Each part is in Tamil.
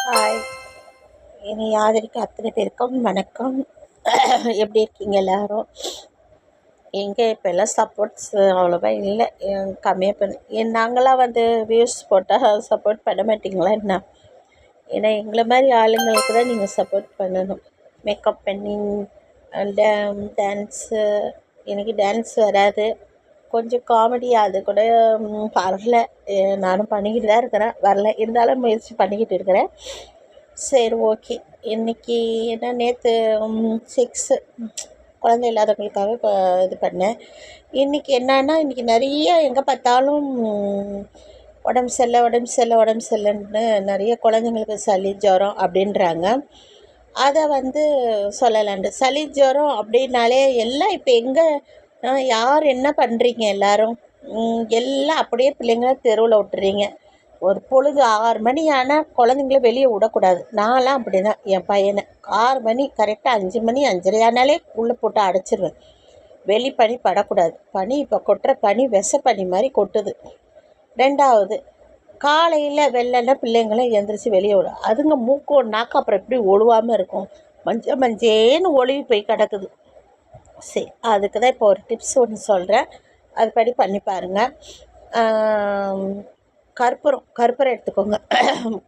ஹாய். என்னை ஆதரிக்க அத்தனை பேருக்கும் வணக்கம். எப்படி இருக்கீங்க எல்லாரும்? எங்கே இப்போல்லாம் சப்போர்ட்ஸ் அவ்வளோவா இல்லை, கம்மியாக நாங்களாம் வியூஸ் போட்டால் சப்போர்ட் பண்ண மாட்டிங்களா என்ன? ஏன்னா எங்களை மாதிரி ஆளுங்களுக்கு தான் நீங்கள் சப்போர்ட் பண்ணணும். மேக்கப் பண்ணி டான்ஸு, எனக்கு டான்ஸ் வராது. கொஞ்சம் காமெடி அது கூட வரல. நானும் பண்ணிக்கிட்டு தான் இருக்கிறேன், வரல. இருந்தாலும் முயற்சி பண்ணிக்கிட்டு இருக்கிறேன். சரி, ஓகே. இன்றைக்கி என்ன, நேற்று 6 குழந்தை இல்லாதவங்களுக்காக இது பண்ணேன். இன்றைக்கி என்னன்னா, இன்றைக்கி நிறைய எங்கே பார்த்தாலும் உடம்பு சரியில்லைன்னு நிறைய குழந்தைங்களுக்கு சளி ஜுரம் அப்படின்றாங்க. அதை சொல்லலான்ட்டு, சளி ஜுரம் அப்படின்னாலே எல்லாம் இப்போ எங்கே யார் என்ன பண்ணுறீங்க? எல்லோரும் எல்லாம் அப்படியே பிள்ளைங்கள தெருவில் விட்டுறீங்க. ஒரு பொழுது 6 மணி ஆனால் குழந்தைங்கள வெளியே விடக்கூடாது. நான்லாம் அப்படி தான். என் பையனை 6 மணி கரெக்டாக 5 மணி 5:30 ஆனாலே உள்ளே போட்டு அடைச்சிருவேன். வெளி பனி படக்கூடாது. பனி இப்போ கொட்டுற பனி விஷப்பனி மாதிரி கொட்டுது. 2வது, காலையில் வெள்ளன்னா பிள்ளைங்களை எந்திரிச்சு வெளியே விடும். அதுங்க மூக்கோ நாக்கு அப்புறம் எப்படி ஒழுவாமல் இருக்கும்? மஞ்சேன்னு ஒழுவி போய் கிடக்குது. சரி, அதுக்கு தான் இப்போ ஒரு டிப்ஸ் ஒன்று சொல்கிறேன். அதுபடி பண்ணி பாருங்கள். கற்பூரம் எடுத்துக்கோங்க.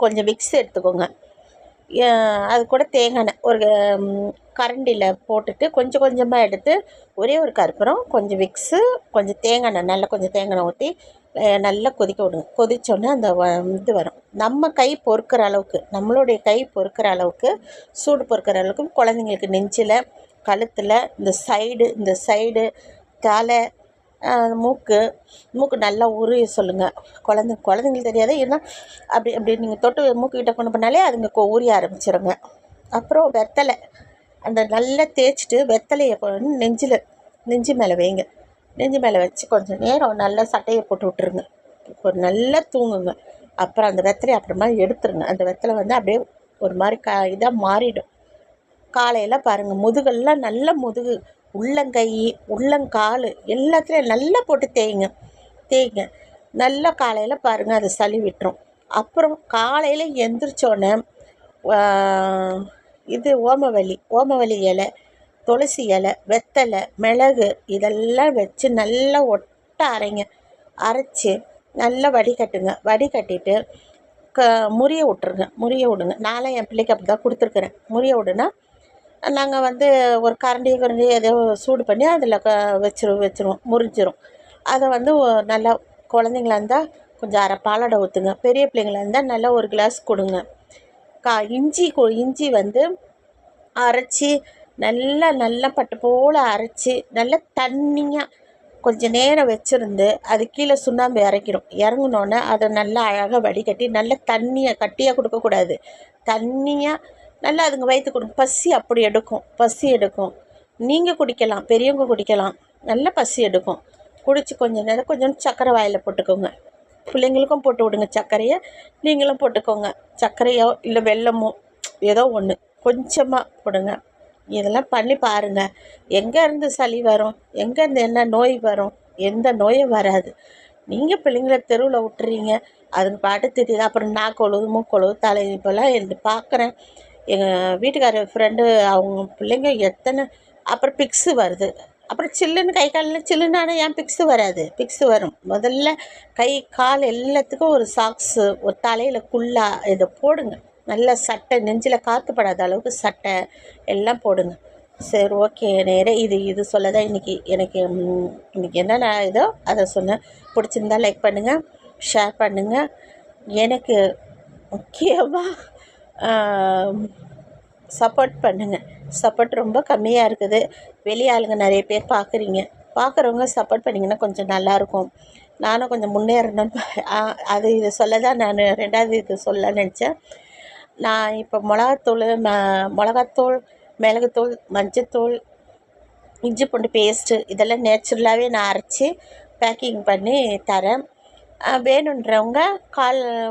கொஞ்சம் விக்ஸ் எடுத்துக்கோங்க. அது கூட தேங்காய் எண்ணெய் ஒரு கரண்டியில் போட்டுட்டு கொஞ்சம் கொஞ்சமாக எடுத்து, ஒரே ஒரு கற்பூரம், கொஞ்சம் விக்ஸு, கொஞ்சம் தேங்காய் எண்ணெய், நல்லா கொஞ்சம் தேங்காய் எண்ணெய் ஊற்றி நல்லா கொதிக்க விடுங்க. கொதித்தோன்னே அந்த இது வரும். நம்ம கை பொறுக்கிற அளவுக்கு, நம்மளுடைய கை பொறுக்கிற அளவுக்கு, சூடு பொறுக்கிற அளவுக்கு குழந்தைங்களுக்கு நெஞ்சில், கழுத்தில், இந்த சைடு தலை, மூக்கு நல்லா உரிய சொல்லுங்கள். குழந்தைங்களுக்கு தெரியாது. ஏன்னா அப்படி நீங்கள் தொட்டு மூக்குக்கிட்ட கொண்டு பண்ணாலே அதுங்க உரிய ஆரம்பிச்சிருங்க. அப்புறம் வெத்தலை, அந்த நல்லா தேய்ச்சிட்டு வெத்தலையை நெஞ்சு மேலே வைங்க. நெஞ்சு மேலே வச்சு கொஞ்சம் நேரம் நல்லா சட்டையை போட்டு விட்டுருங்க. இப்போ நல்லா தூங்குங்க. அப்புறம் அந்த வெத்தலையை அப்புறமா எடுத்துருங்க. அந்த வெத்தலை அப்படியே ஒரு மாதிரி இதாக மாறிடும். காலையில் பாருங்கள், முதுகெல்லாம் நல்ல முதுகு, உள்ளங்கை, உள்ளங்கால் எல்லாத்துலேயும் நல்லா போட்டு தேய்ங்க. நல்லா காலையில் பாருங்கள், அது சளி விட்டுரும். அப்புறம் காலையில் எந்திரிச்சோன்னே இது ஓமவல்லி இலை, துளசி இலை, வெத்தலை, மிளகு இதெல்லாம் வச்சு நல்லா அரைங்க. அரைச்சி நல்லா வடிகட்டிட்டு முறிய விடுங்க. நான்லாம் என் பிள்ளைக்கு அப்படி தான் கொடுத்துருக்குறேன். முறிய விடுனா நாங்கள் ஒரு கரண்டி ஏதோ சூடு பண்ணி அதில் வச்சுருவோம், முறிஞ்சிரும். அதை நல்லா குழந்தைங்களா இருந்தால் கொஞ்சம் அரை பாலாடை ஊற்றுங்க. பெரிய பிள்ளைங்களா இருந்தால் நல்லா ஒரு கிளாஸ் கொடுங்க. இஞ்சி அரைச்சி நல்லா பட்டு போல் அரைச்சி நல்லா தண்ணியாக கொஞ்சம் நேரம் வச்சுருந்து அது கீழே சுண்ணாம்பு இறங்கினோன்னே அதை நல்லா அழகாக வடிகட்டி நல்லா தண்ணியை கட்டியாக கொடுக்கக்கூடாது. தண்ணியாக நல்லா அதுங்க வயிற்று கொடுங்க. பசி எடுக்கும். நீங்கள் குடிக்கலாம், பெரியவங்க குடிக்கலாம். நல்லா பசி எடுக்கும். குடித்து கொஞ்சம் நேரம் கொஞ்சம் சர்க்கரை வாயில் போட்டுக்கோங்க. பிள்ளைங்களுக்கும் போட்டு விடுங்க சர்க்கரையை, நீங்களும் போட்டுக்கோங்க. சர்க்கரையோ இல்லை வெல்லமோ ஏதோ ஒன்று கொஞ்சமாக போடுங்க. இதெல்லாம் பண்ணி பாருங்கள். எங்கேருந்து சளி வரும்? எங்கேருந்து என்ன நோய் வரும்? எந்த நோயும் வராது. நீங்கள் பிள்ளைங்களை தெருவில் விட்டுறீங்க, அதுங்க பாட்டு திட்டுது. அப்புறம் நாக்கொழுவு, மூக்கொழுவு, தலை. இப்போல்லாம் எனக்கு பார்க்குறேன், எங்கள் வீட்டுக்காரர் ஃப்ரெண்டு அவங்க பிள்ளைங்க எத்தனை. அப்புறம் பிக்ஸு வருது. அப்புறம் சில்லுன்னு கை காலில் சில்லுன்னு. ஆனால் ஏன் பிக்ஸு வராது? பிக்ஸு வரும். முதல்ல கை கால் எல்லாத்துக்கும் ஒரு சாக்ஸு, ஒரு தலையில் குல்லா இதை போடுங்க. நல்ல சட்டை, நெஞ்சில் காற்றுப்படாத அளவுக்கு சட்டை எல்லாம் போடுங்க. சரி, ஓகே. இது சொல்ல தான் எனக்கு என்னென்ன இதோ அதை சொன்னேன். பிடிச்சிருந்தா லைக் பண்ணுங்கள், ஷேர் பண்ணுங்கள். எனக்கு முக்கியமாக சப்போர்ட் பண்ணுங்கள். சப்போர்ட் ரொம்ப கம்மியாக இருக்குது. வெளியாளுங்க நிறைய பேர் பார்க்குறவங்க சப்போர்ட் பண்ணிங்கன்னா கொஞ்சம் நல்லாயிருக்கும். நானும் கொஞ்சம் முன்னேறணும்னு இது சொல்ல தான் நான் 2வது இது சொல்ல நினச்சேன். நான் இப்போ மிளகாத்தூள், மிளகுத்தூள், மஞ்சத்தூள், இஞ்சி பூண்டு பேஸ்ட்டு இதெல்லாம் நேச்சுரலாகவே நான் அரைச்சி பேக்கிங் பண்ணி தரேன். வேணுன்றவங்க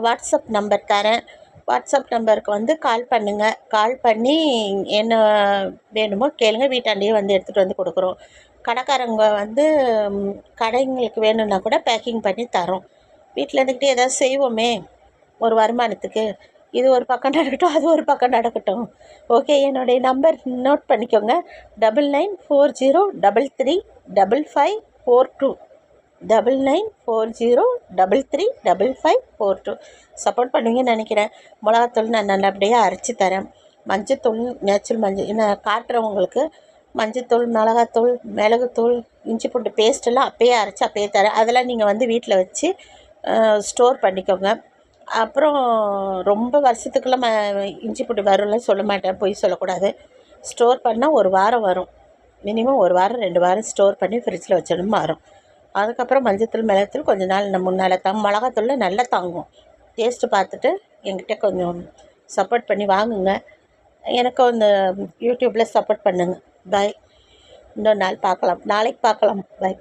வாட்ஸ்அப் நம்பர் தரேன். வாட்ஸ்அப் நம்பருக்கு கால் பண்ணுங்கள். கால் பண்ணி என்ன வேணுமோ கேளுங்க. வீட்டாண்டையே எடுத்துகிட்டு கொடுக்குறோம். கடைக்காரங்க கடைங்களுக்கு வேணும்னா கூட பேக்கிங் பண்ணி தரோம். வீட்டில் இருந்துக்கிட்டே ஏதாவது செய்வோமே ஒரு வருமானத்துக்கு. இது ஒரு பக்கம் நடக்கட்டும், அது ஒரு பக்கம் நடக்கட்டும். ஓகே, என்னுடைய நம்பர் நோட் பண்ணிக்கோங்க. 9940335542 9940335542. சப்போர்ட் பண்ணுவீங்கன்னு நினைக்கிறேன். மிளகாத்தூள் நான் நல்லபடியாக அரைச்சி தரேன். மஞ்சத்தூள் நேச்சுரல் மஞ்சள் நான் காட்டுறவங்களுக்கு மஞ்சத்தூள், மிளகாத்தூள், மிளகுத்தூள், இஞ்சி பூண்டு பேஸ்ட்டெல்லாம் அப்பயே அரைச்சி அப்பயே தரேன். அதெல்லாம் நீங்கள் வந்து வீட்டில் வச்சு ஸ்டோர் பண்ணிக்கோங்க. அப்புறம் ரொம்ப வருஷத்துக்குள்ள இஞ்சி பூண்டு வரும்லாம் சொல்ல மாட்டேன், பொய் சொல்லக்கூடாது. ஸ்டோர் பண்ணால் ஒரு வாரம் வரும். மினிமம் ஒரு வாரம் 2 வாரம் ஸ்டோர் பண்ணி ஃப்ரிட்ஜில் வச்சிடணும் வரும். அதுக்கப்புறம் மஞ்சத்தூள், மிளகுத்தூள் கொஞ்சம் நாள் முன்னால் மிளகாத்தூளில் நல்லா தாங்கும். டேஸ்ட்டு பார்த்துட்டு என்கிட்ட கொஞ்சம் சப்போர்ட் பண்ணி வாங்குங்க. எனக்கும் இந்த யூடியூப்பில் சப்போர்ட் பண்ணுங்கள். பாய். இன்னொரு நாள் பார்க்கலாம், நாளைக்கு பார்க்கலாம். பாய்.